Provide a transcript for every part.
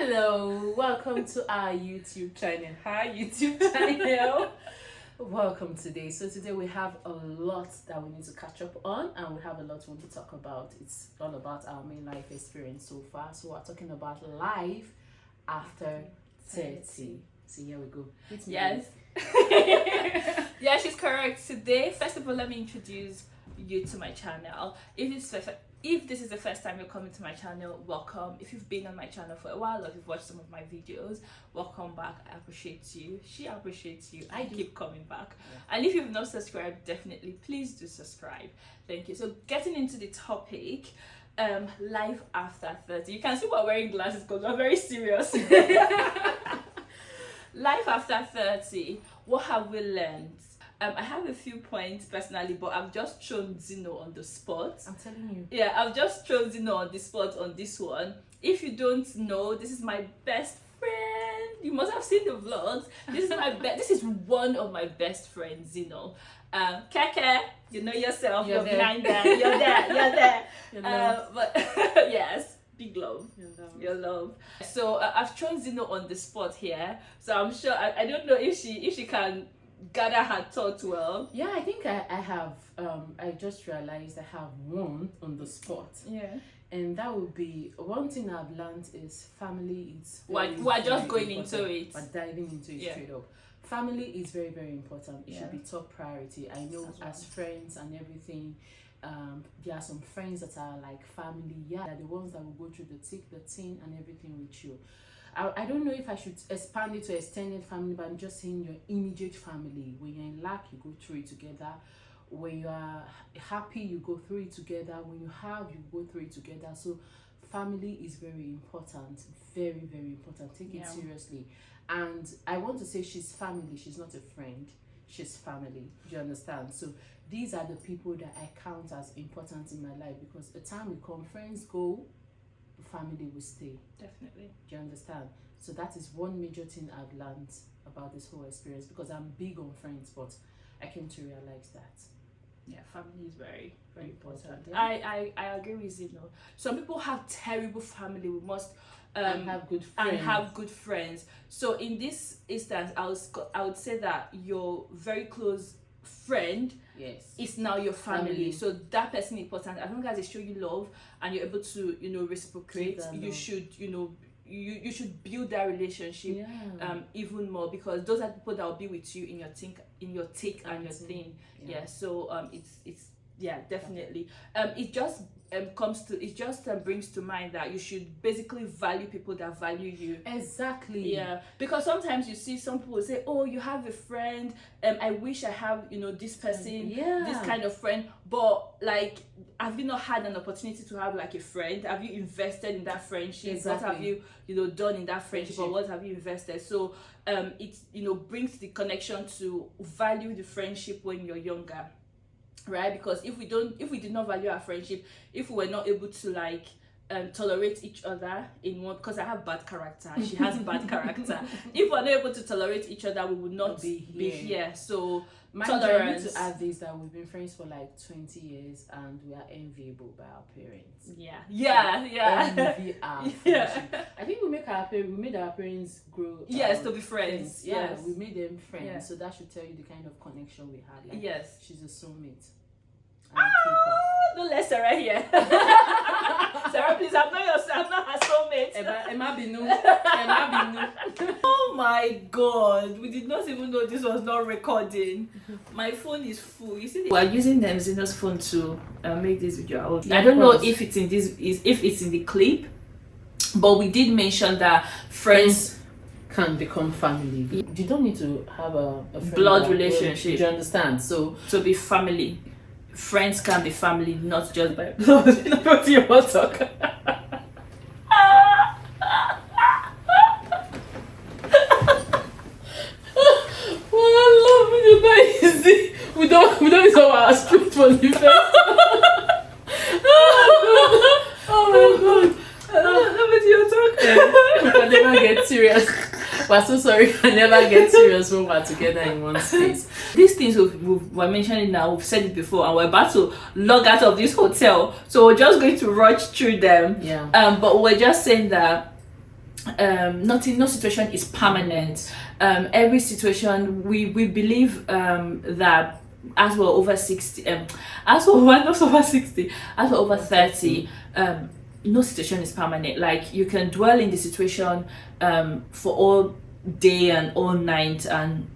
Hello, welcome to our YouTube channel. Hi, YouTube channel. Welcome today. So today we have a lot that we need to catch up on, and we have a lot we want to talk about. It's all about our main life experience so far. So we're talking about life after 30. So here we go. Yes. Yeah, she's correct. Today, first of all, let me introduce you to my channel. If this is the first time you're coming to my channel, welcome. If you've been on my channel for a while or if you've watched some of my videos, welcome back. I appreciate you. She appreciates you. I keep coming back. Yeah. And if you've not subscribed, definitely please do subscribe. Thank you. So getting into the topic, life after 30. You can see we're wearing glasses because we're very serious. Life after 30. What have we learned? I have a few points personally, but I've just thrown Zeno on the spot. I'm telling you. Yeah, I've just thrown Zeno on the spot on this one. If you don't know, this is my best friend. You must have seen the vlogs. This is my This is one of my best friends, Zeno. Keke, you know yourself. You're behind there. You're there. You're there. But yes. Big love. Your love. So I've thrown Zeno on the spot here. So I'm sure I don't know if she can gather her thoughts well. Yeah, I think I have. I just realized I have one on the spot. Yeah. And that would be one thing I've learned is family is we're just going into it. We're diving into it straight up. Family is very, very important. It should be top priority. I know as friends and everything. There are some friends that are like family. Yeah, they're the ones that will go through the thick, the thin, and everything with you. I don't know if I should expand it to extended family, but I'm just saying your immediate family. When you're in lack, you go through it together. When you are happy, you go through it together. When you have, you go through it together. So family is very important. Very, very important. Take it seriously. And I want to say she's family. She's not a friend. She's family. Do you understand? So these are the people that I count as important in my life, because the time will come, friends go, family will stay. Definitely. Do you understand? So that is one major thing I've learned about this whole experience, because I'm big on friends, but I came to realize that. Yeah, family is very, very important. Yeah. I agree with you. Know, some people have terrible family. We must and have good friends. So in this instance, I would say that your very close friend is now your family. So that person is important. As long as they show you love and you're able to reciprocate, you should you should build that relationship even more, because those are people that will be with you in your thick and your thin. So it's definitely it just brings to mind that you should basically value people that value you. Exactly. Yeah, because sometimes you see some people say, oh, you have a friend, I wish I have this person, this kind of friend, but like, have you not had an opportunity to have like a friend? Have you invested in that friendship? Exactly. What have you done in that friendship, or what have you invested? So it brings the connection to value the friendship when you're younger. Right? Because if we did not value our friendship, if we were not able to like tolerate each other in one, because I have bad character, she has bad character. If we're not able to tolerate each other, we would not be here. So tolerance. I need to add this, that we've been friends for like 20 years and we are enviable by our parents. Envy our friendship. I think we made our parents grow. To be friends. Yeah, we made them friends. So that should tell you the kind of connection we had. Like, she's a soulmate. Don't let Sarah here. Sarah, please, I'm not her soulmate. Emma Binu. Oh my god, we did not even know this was not recording. My phone is full. You see, we are using Zeno's phone to make this video. I don't know if it's in the clip, but we did mention that friends can become family. You don't need to have a blood relationship. Do you understand? So to be family. Friends can be family, not just by blood. You know what you want to talk. Well, I love it. It's not easy. We don't use our script for the first. Oh my god. Love it, you're talking. We can never get serious. We're so sorry, we can never get serious when we're together in one space. These things we're mentioning now, we've said it before, and we're about to log out of this hotel. So we're just going to rush through them. Yeah. But we're just saying that no situation is permanent. Every situation, we believe that as we're over 60, as we're not over 60, as we're over 30, no situation is permanent. Like, you can dwell in the situation for all day and all night, and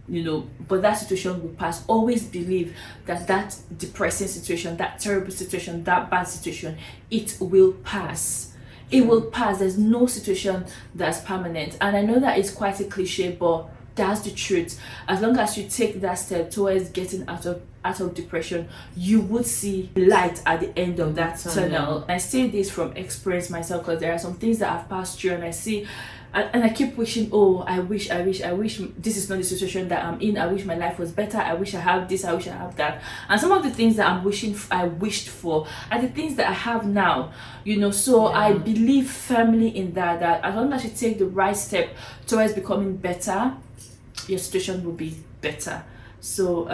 but that situation will pass. Always believe that depressing situation, that terrible situation, that bad situation, it will pass. It will pass. There's no situation that's permanent. And I know that it's quite a cliche, but that's the truth. As long as you take that step towards getting out of depression, you would see light at the end of that tunnel. I say this from experience myself, because there are some things that I've passed through, and I see, and I keep wishing, oh, I wish this is not the situation that I'm in. I wish my life was better. I wish I have this. I wish I have that. And some of the things that I wished for are the things that I have now. So I believe firmly in that as long as you take the right step towards becoming better, your situation will be better. So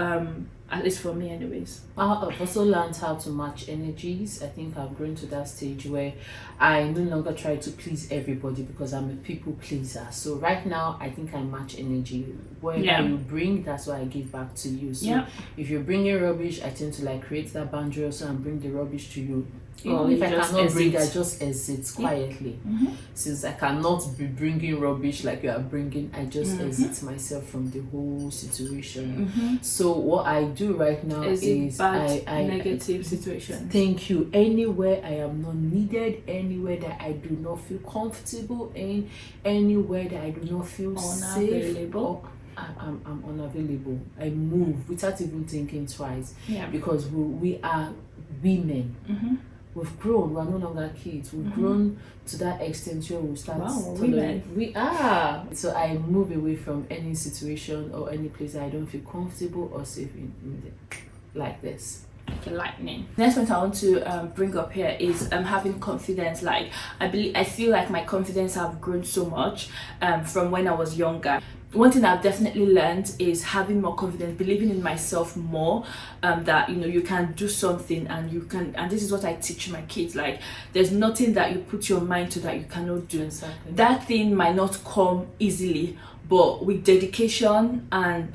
at least for me anyways. I've also learned how to match energies. I think I've grown to that stage where I no longer try to please everybody, because I'm a people pleaser. So right now, I think I match energy. Whatever you bring, that's what I give back to you. So if you're bringing rubbish, I tend to create that boundary also and bring the rubbish to you. If I cannot bring, I just exit quietly. Since I cannot be bringing rubbish like you are bringing, I just exit myself from the whole situation. So what I do right now is negative situation. Thank you. Anywhere I am not needed, anywhere that I do not feel comfortable in, anywhere that I do not feel safe, I'm unavailable. I move without even thinking twice. Because we are women. We've grown. We're no longer kids. We've grown to that extent where we start. Women. We are. So I move away from any situation or any place that I don't feel comfortable or safe in like this. Okay, lightning. Next point I want to bring up here is having confidence. Like, I feel like my confidence have grown so much from when I was younger. One thing I've definitely learned is having more confidence, believing in myself more, that you can do something, and this is what I teach my kids. Like, there's nothing that you put your mind to that you cannot do. Exactly. That thing might not come easily, but with dedication and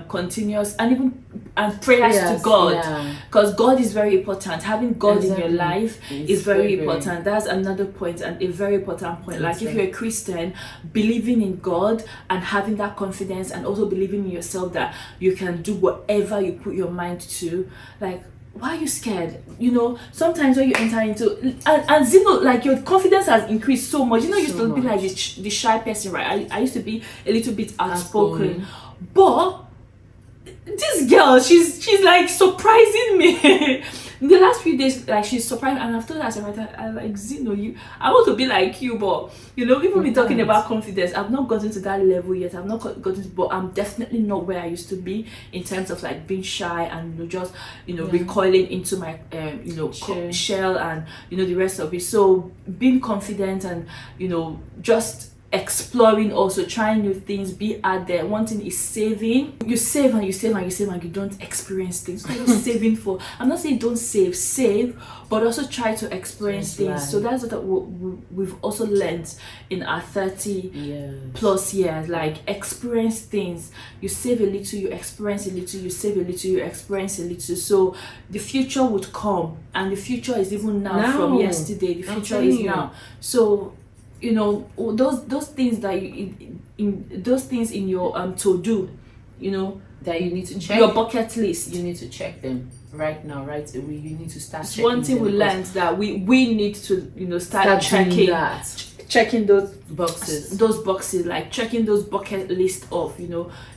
continuous and prayers to God, because God is very important. Having God in your life is very important. That's another point, and a very important point. Like, if you're a Christian, believing in God and having that confidence, and also believing in yourself that you can do whatever you put your mind to. Like, why are you scared? Sometimes when you enter into and like, your confidence has increased so much. You used to be like the shy person, right? I used to be a little bit outspoken. But this girl, she's like surprising me. In the last few days, like, she's surprised, and I've told her, I'm like, Zeno, I want to be like you, but even me talking about confidence, I've not gotten to that level yet. I've not gotten to, but I'm definitely not where I used to be in terms of like being shy and just recoiling into my shell and the rest of it. So being confident and just exploring, also trying new things, be out there. One thing is saving. You save and you save and you save and you don't experience things. So you're saving for, I'm not saying don't save, but also try to experience things. So that's what we've also learned in our 30 plus years. Like, experience things. You save a little, you experience a little, you save a little, you experience a little. So the future would come, and the future is even now. From yesterday. The future is now. So those things that those things in your to do, that you need to check, your bucket list, you need to check them right now, right away. You need to start checking. One thing we learned that we need to start checking those boxes, like checking those bucket list of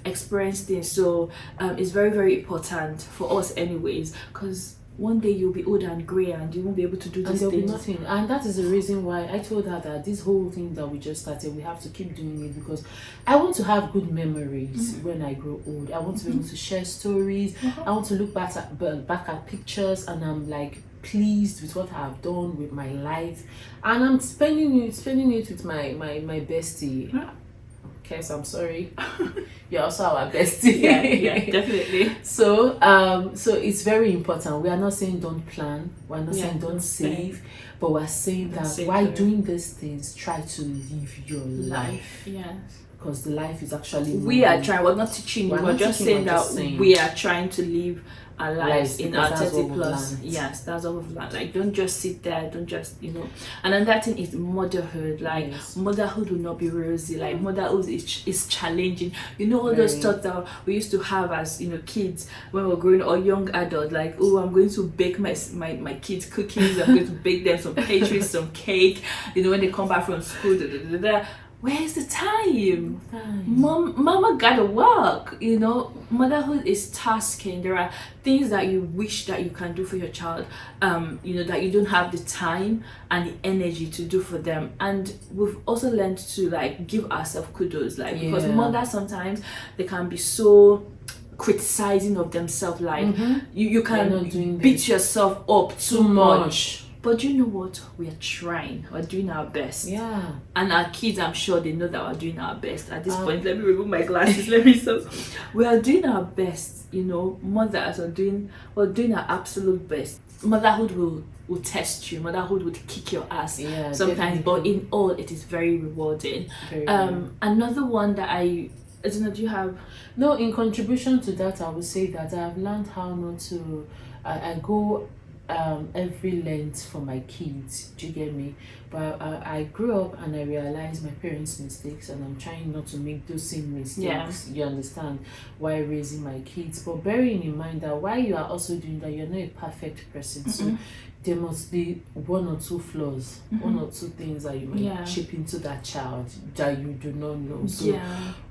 experience things. So it's very, very important for us anyways, because one day you'll be old and grey and you won't be able to do these things. And there'll be nothing. And that is the reason why I told her that this whole thing that we just started, we have to keep doing it, because I want to have good memories when I grow old. I want to be able to share stories. I want to look back at pictures, and I'm like pleased with what I've done with my life, and I'm spending it with my bestie. Kes, I'm sorry. You're also our bestie. Yeah, definitely. So it's very important. We are not saying don't plan. We're not saying don't save. but we're saying that while doing these things, try to live your life. Yes. Because the life is actually we are trying. We're not teaching you. We're just saying that we are trying to live our lives in our 30 plus. Yes, that's all we've learned. Like, don't just sit there. Don't just, you know. And another thing is motherhood. Like, motherhood will not be rosy. Like, motherhood is challenging. You know, all those thoughts that we used to have as, you know, kids when we were growing, or young adults. Like, oh, I'm going to bake my kids cookies. I'm going to bake them some pastries, some cake. You know, when they come back from school. Where's the time? Mama gotta work. You know, motherhood is tasking. There are things that you wish that you can do for your child, you know, that you don't have the time and the energy to do for them. And we've also learned to like give ourselves kudos, like because mothers sometimes they can be so criticizing of themselves, like you can beat yourself up too much. But you know what? We are trying. We're doing our best. Yeah. And our kids, I'm sure they know that we're doing our best. At this point, let me remove my glasses. We are doing our best. You know, mothers we're doing our absolute best. Motherhood will test you. Motherhood would kick your ass sometimes. Definitely. But in all, it is very rewarding. Another one that I don't know, do you have? No, in contribution to that, I would say that I've learned how not to. I go every length for my kids. Do you get me? But I grew up and I realized my parents' mistakes, and I'm trying not to make those same mistakes. You understand? While raising my kids, but bearing in mind that while you are also doing that, you're not a perfect person. So there must be one or two flaws, one or two things that you might chip into that child that you do not know. So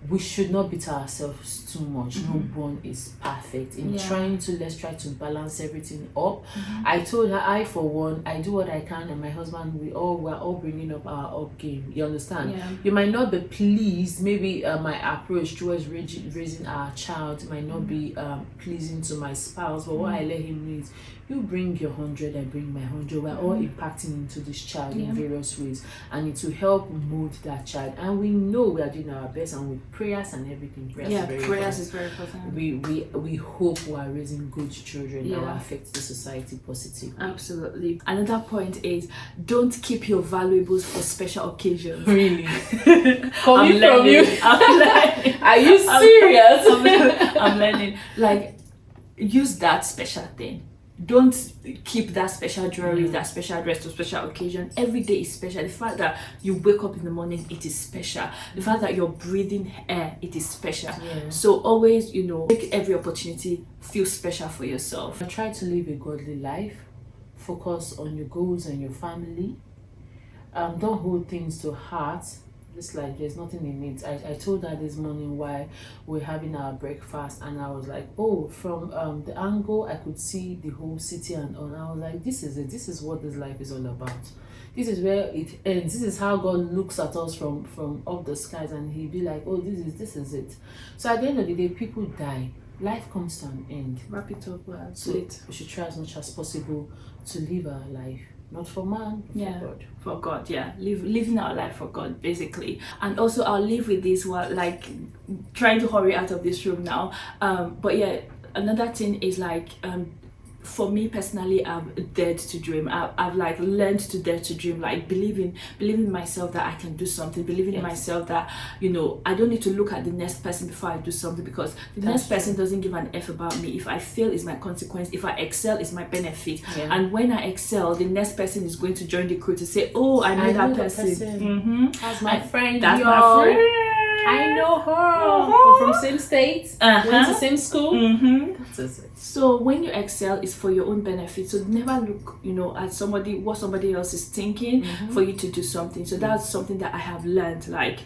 we should not beat ourselves too much. No one is perfect. In trying to, let's try to balance everything up. I told her, I for one, I do what I can, and my husband, we're all bringing up our up game. You understand? You might not be pleased. Maybe my approach towards raising our child might not be pleasing to my spouse, but what I let him know is, you bring your 100, I bring my 100. We're all impacting into this child in various ways, and it will help mold that child. And we know we are doing our best, and with prayers and everything, prayers is very important. We hope we are raising good children that will affect the society positively. Absolutely. Another point is, don't keep your valuables for special occasions. Really? Coming from you. I'm learning. Are you serious? I'm learning. Like, use that special thing. Don't keep that special jewelry, that special dress to special occasion. Every day is special. The fact that you wake up in the morning, it is special. The fact that you're breathing air, it is special. So always, you know, make every opportunity feel special for yourself. Try to live a godly life. Focus on your goals and your family. Don't hold things to heart. Just like there's nothing in it. I told her this morning while we're having our breakfast, and I was like, oh, from the angle I could see the whole city and all. I was like, this is it. This is what this life is all about. This is where it ends. This is how God looks at us from up the skies, and he'll be like, oh, this is it. So at the end of the day, people die. Life comes to an end. Wrap it up. So we should try as much as possible to live our life. Not for man, but for God. For God, living our life for God, basically. And also, I'll leave with this one, like, trying to hurry out of this room now. But yeah, another thing is like, for me personally, I've dared to dream. I've like learned to dare to dream, like believing in myself that I can do something, believing in myself that, you know, I don't need to look at the next person before I do something, because the next person doesn't give an F about me. If I fail, is my consequence. If I excel, is my benefit. And when I excel, the next person is going to join the crew to say, oh, I know that person. That's my friend. That's my friend. I know her. We're from same state. Went to same school. That's it. So when you excel, it's for your own benefit. So never look, you know, at what somebody else is thinking for you to do something. So that's something that I have learned. Like,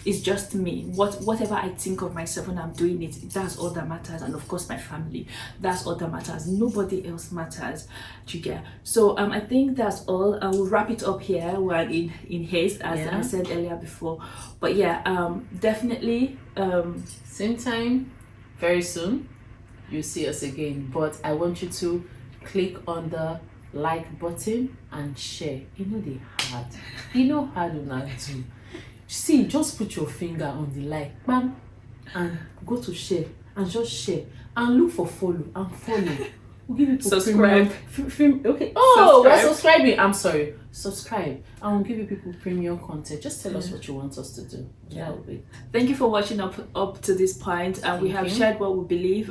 it's just me. Whatever I think of myself when I'm doing it, that's all that matters. And of course, my family. That's all that matters. Nobody else matters. Do you get? So I think that's all. I will wrap it up here. We're in haste, as I said earlier before. But yeah, definitely. Same time, very soon. You'll see us again, but I want you to click on the like button and share. You know hard on do. See, just put your finger on the like, bam, and go to share, and just share, and look for follow and follow. We'll give people subscribe. Okay. Oh, we're subscribing. I'm sorry. Subscribe. I will give you people premium content. Just tell us what you want us to do. Yeah. Thank you for watching up to this point. We have shared what we believe.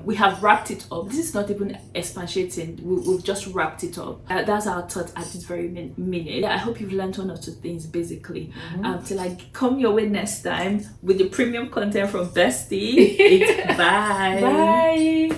We have wrapped it up. This is not even expatiating. We've just wrapped it up. That's our thought at this very minute. I hope you've learned one or two things basically. Till I come your way next time with the premium content from Bestie. Bye. Bye.